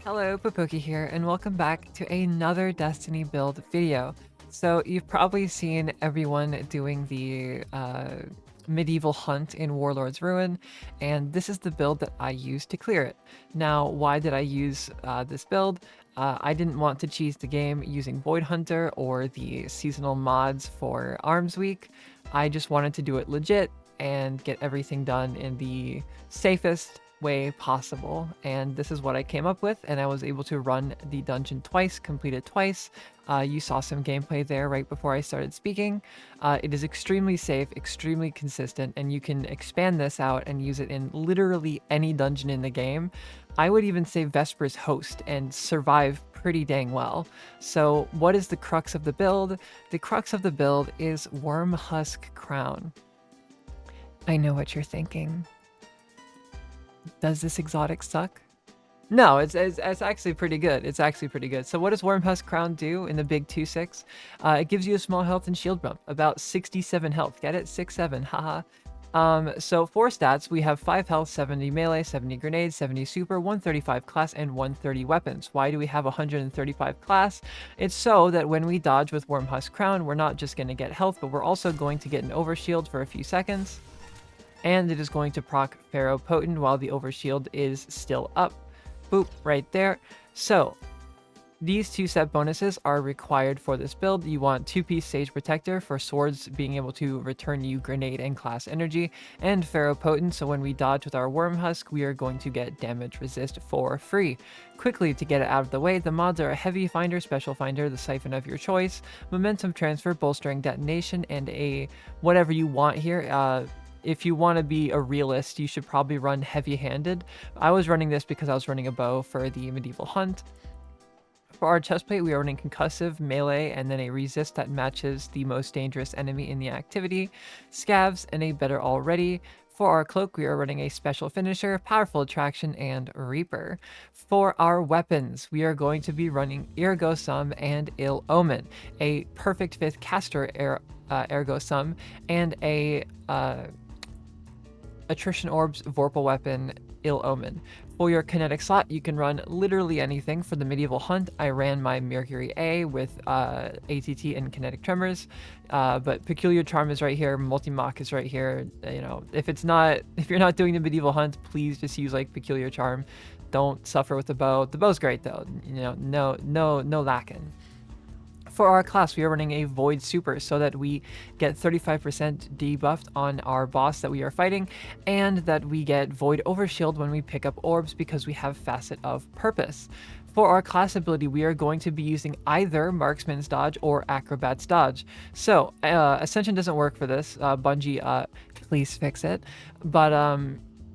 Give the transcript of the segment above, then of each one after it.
Hello, Papoki here, and welcome back to another Destiny build video. So you've probably seen everyone doing the medieval hunt in Warlord's Ruin, and this is the build that I used to clear it. Now, why did I use this build? I didn't want to cheese the game using Void Hunter or the seasonal mods for Arms Week. I just wanted to do it legit and get everything done in the safest way possible, and this is what I came up with, and I was able to run the dungeon twice, complete it twice. You saw some gameplay there right before I started speaking. It is extremely safe, extremely consistent, and you can expand this out and use it in literally any dungeon in the game. I would even say Vesper's Host and survive pretty dang well. So what is the crux of the build? The crux of the build is Wormhusk Crown. I know what you're thinking. Does this exotic suck? No, it's actually pretty good. It's actually pretty good. So what does Wormhusk Crown do in the big 2-6? It gives you a small health and shield bump, about 67 health. Get it? 6-7, haha. So for stats, we have 5 health, 70 melee, 70 grenades, 70 super, 135 class, and 130 weapons. Why do we have 135 class? It's so that when we dodge with Wormhusk Crown, we're not just going to get health, but we're also going to get an overshield for a few seconds. And it is going to proc Pharaoh Potent while the overshield is still up. Boop, right there. So these two set bonuses are required for this build. You want 2-piece Sage Protector for swords being able to return you grenade and class energy, and Pharaoh Potent, so when we dodge with our Wormhusk, we are going to get damage resist for free. Quickly, to get it out of the way, the mods are a Heavy Finder, Special Finder, the Siphon of your choice, Momentum Transfer, Bolstering Detonation, and a whatever you want here. If you want to be a realist, you should probably run heavy-handed. I was running this because I was running a bow for the medieval hunt. For our chestplate, we are running concussive, melee, and then a resist that matches the most dangerous enemy in the activity, scavs, and a better already. For our cloak, we are running a special finisher, powerful attraction, and reaper. For our weapons, we are going to be running Ergo Sum and Ill Omen, a perfect fifth caster Ergo Sum, and a Attrition Orbs, Vorpal Weapon, Ill Omen. For your kinetic slot, you can run literally anything. For the medieval hunt, I ran my Mercury A with ATT and Kinetic Tremors, but Peculiar Charm is right here, Multi-Mock is right here. You know, if you're not doing the medieval hunt, please just use like Peculiar Charm. Don't suffer with the bow. The bow's great though. You know, no lacking. For our class, we are running a Void Super so that we get 35% debuffed on our boss that we are fighting, and that we get Void Overshield when we pick up orbs because we have Facet of Purpose. For our class ability, we are going to be using either Marksman's Dodge or Acrobat's Dodge. So, Ascension doesn't work for this. Bungie, please fix it. But,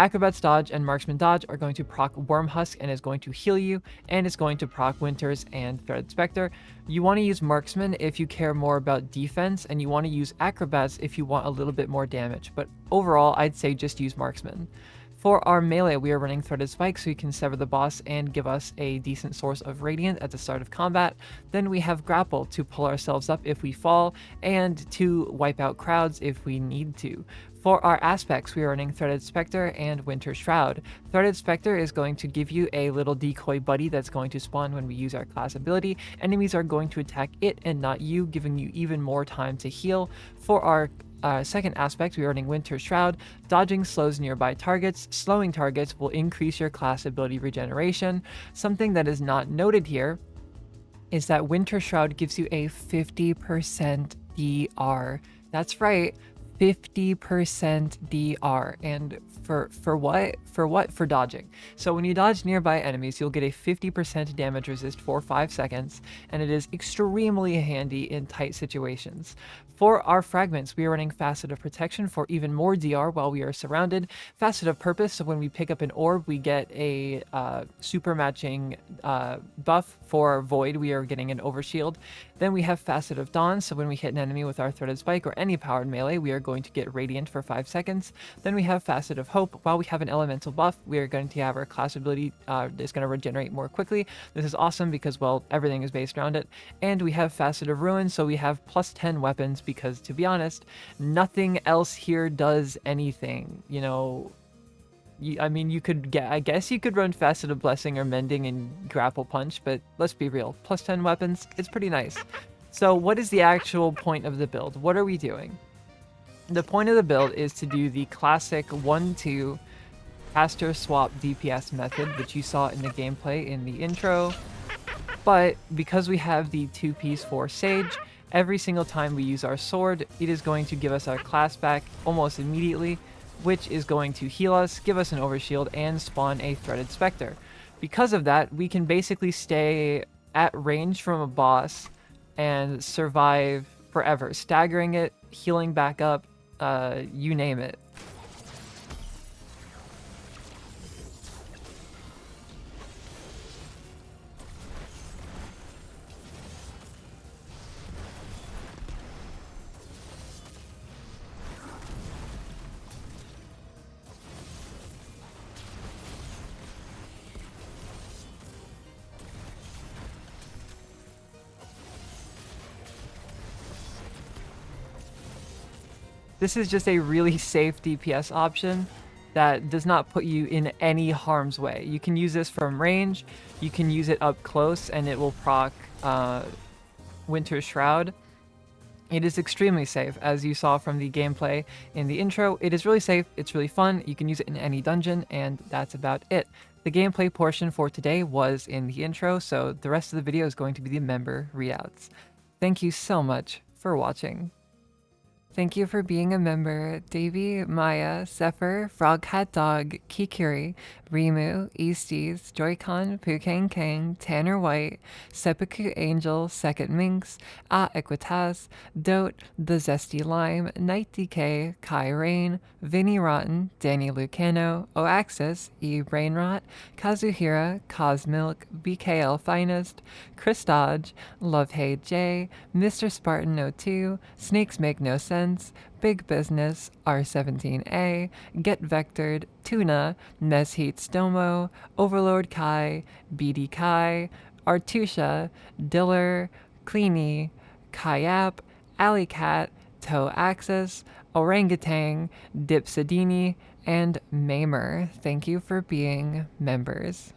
Acrobat's Dodge and Marksman Dodge are going to proc Wormhusk and is going to heal you, and is going to proc Winters and Threaded Spectre. You want to use Marksman if you care more about defense, and you want to use Acrobats if you want a little bit more damage, but overall, I'd say just use Marksman. For our melee, we are running Threaded Spike so you can sever the boss and give us a decent source of Radiant at the start of combat. Then we have Grapple to pull ourselves up if we fall, and to wipe out crowds if we need to. For our aspects, we are running Threaded Spectre and Winter Shroud. Threaded Spectre is going to give you a little decoy buddy that's going to spawn when we use our class ability. Enemies are going to attack it and not you, giving you even more time to heal. For our second aspect, we are running Winter Shroud. Dodging slows nearby targets. Slowing targets will increase your class ability regeneration. Something that is not noted here is that Winter Shroud gives you a 50% DR. That's right, 50% DR. And for what? For dodging. So when you dodge nearby enemies, you'll get a 50% damage resist for 5 seconds, and it is extremely handy in tight situations. For our fragments, we are running Facet of Protection for even more DR while we are surrounded. Facet of Purpose, so when we pick up an orb, we get a super matching buff. For Void, we are getting an overshield. Then we have Facet of Dawn, so when we hit an enemy with our Threaded Spike or any powered melee, we are going to get Radiant for 5 seconds. Then we have Facet of Hope. While we have an elemental buff, we are going to have our class ability is going to regenerate more quickly. This is awesome because, well, everything is based around it. And we have Facet of Ruin, so we have plus 10 weapons because, to be honest, nothing else here does anything. You know, I mean, you could get. I guess you could run Faceted Blessing or Mending and Grapple Punch, but let's be real. Plus 10 weapons, it's pretty nice. So what is the actual point of the build? What are we doing? The point of the build is to do the classic 1-2 caster swap DPS method, which you saw in the gameplay in the intro. But because we have the 2-piece for Sage, every single time we use our sword, it is going to give us our class back almost immediately, which is going to heal us, give us an overshield, and spawn a threaded specter. Because of that, we can basically stay at range from a boss and survive forever, staggering it, healing back up, you name it. This is just a really safe DPS option that does not put you in any harm's way. You can use this from range, you can use it up close, and it will proc Winter Shroud. It is extremely safe, as you saw from the gameplay in the intro. It is really safe, it's really fun, you can use it in any dungeon, and that's about it. The gameplay portion for today was in the intro, so the rest of the video is going to be the member readouts. Thank you so much for watching. Thank you for being a member, Davy, Maya, Zephyr, Frog Hat Dog, Kikuri, Rimu, Easties, Joy-Con, Pukang Kang, Tanner White, Seppuku Angel, Second Minx, Equitas, Dote, The Zesty Lime, Night DK, Kai Rain, Vinny Rotten, Danny Lucano, Oaxis, E Brainrot, Kazuhira, Cosmilk, BKL Finest, Chris Dodge, Love Hey J, Mr. Spartan 02, Snakes Make No Sense, Big Business, R17A, Get Vectored, Tuna, Mesheat Stomo, Overlord Kai, BD Kai, Artusha, Diller, Cleany, Kayap, Alley Cat, Toe Axis, Orangutan, Dipsadini, and Mamer. Thank you for being members.